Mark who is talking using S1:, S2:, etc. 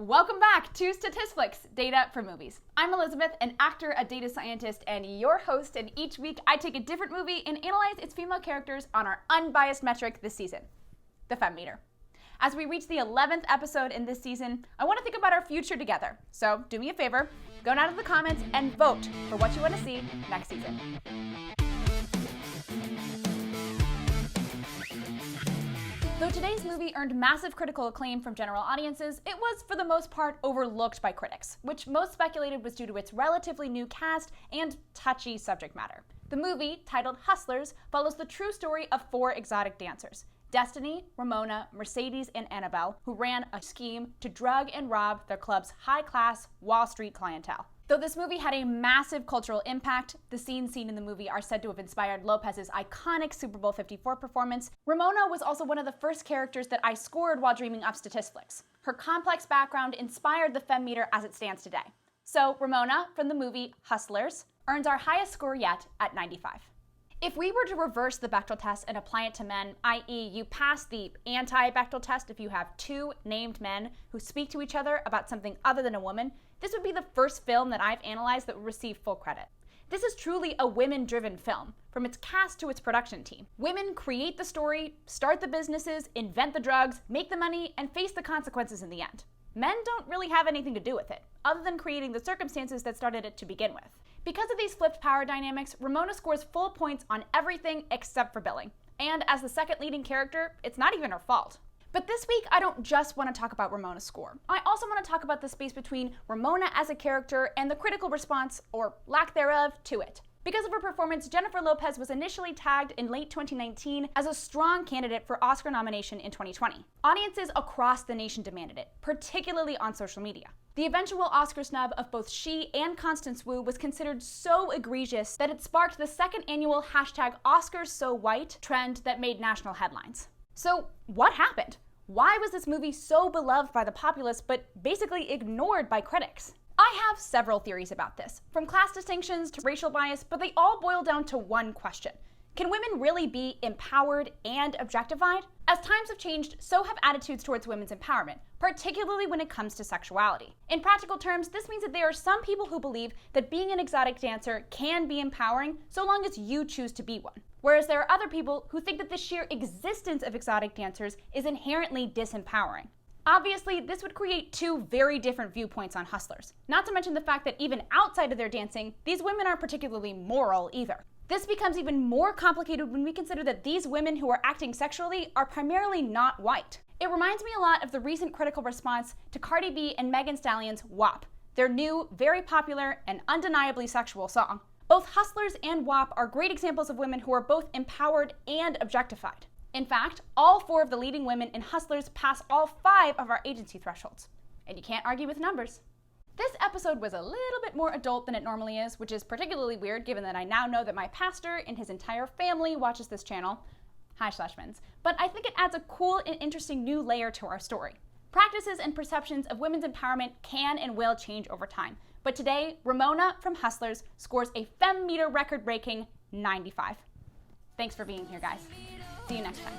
S1: Welcome back to Statisflix, Data for Movies. I'm Elizabeth, an actor, a data scientist, and your host, and each week I take a different movie and analyze its female characters on our unbiased metric this season, the FemmeMeter. As we reach the 11th episode in this season, I want to think about our future together. So do me a favor, go down to the comments and vote for what you want to see next season. Though today's movie earned massive critical acclaim from general audiences, it was, for the most part, overlooked by critics, which most speculated was due to its relatively new cast and touchy subject matter. The movie, titled Hustlers, follows the true story of 4 exotic dancers: Destiny, Ramona, Mercedes, and Annabelle, who ran a scheme to drug and rob their club's high-class Wall Street clientele. Though this movie had a massive cultural impact, the scenes seen in the movie are said to have inspired Lopez's iconic Super Bowl 54 performance, Ramona was also one of the first characters that I scored while dreaming up Statisflix. Her complex background inspired the FemmeMeter as it stands today. So Ramona, from the movie Hustlers, earns our highest score yet at 95. If we were to reverse the Bechdel test and apply it to men, i.e. you pass the Anti-Bechdel test if you have 2 named men who speak to each other about something other than a woman, this would be the first film that I've analyzed that would receive full credit. This is truly a women-driven film, from its cast to its production team. Women create the story, start the businesses, invent the drugs, make the money, and face the consequences in the end. Men don't really have anything to do with it, other than creating the circumstances that started it to begin with. Because of these flipped power dynamics, Ramona scores full points on everything except for billing. And as the second leading character, it's not even her fault. But this week, I don't just want to talk about Ramona's score. I also want to talk about the space between Ramona as a character and the critical response, or lack thereof, to it. Because of her performance, Jennifer Lopez was initially tagged in late 2019 as a strong candidate for Oscar nomination in 2020. Audiences across the nation demanded it, particularly on social media. The eventual Oscar snub of both she and Constance Wu was considered so egregious that it sparked the second annual #OscarsSoWhite trend that made national headlines. So what happened? Why was this movie so beloved by the populace but basically ignored by critics? I have several theories about this, from class distinctions to racial bias, but they all boil down to one question. Can women really be empowered and objectified? As times have changed, so have attitudes towards women's empowerment, particularly when it comes to sexuality. In practical terms, this means that there are some people who believe that being an exotic dancer can be empowering so long as you choose to be one. Whereas there are other people who think that the sheer existence of exotic dancers is inherently disempowering. Obviously, this would create 2 very different viewpoints on Hustlers, not to mention the fact that even outside of their dancing, these women aren't particularly moral either. This becomes even more complicated when we consider that these women who are acting sexually are primarily not white. It reminds me a lot of the recent critical response to Cardi B and Megan Thee Stallion's WAP, their new, very popular, and undeniably sexual song. Both Hustlers and WAP are great examples of women who are both empowered and objectified. In fact, all 4 of the leading women in Hustlers pass all 5 of our agency thresholds. And you can't argue with numbers. This episode was a little bit more adult than it normally is, which is particularly weird given that I now know that my pastor and his entire family watches this channel. Hi, Schleshmans. But I think it adds a cool and interesting new layer to our story. Practices and perceptions of women's empowerment can and will change over time. But today, Ramona from Hustlers scores a FemmeMeter record-breaking 95. Thanks for being here, guys. See you next time.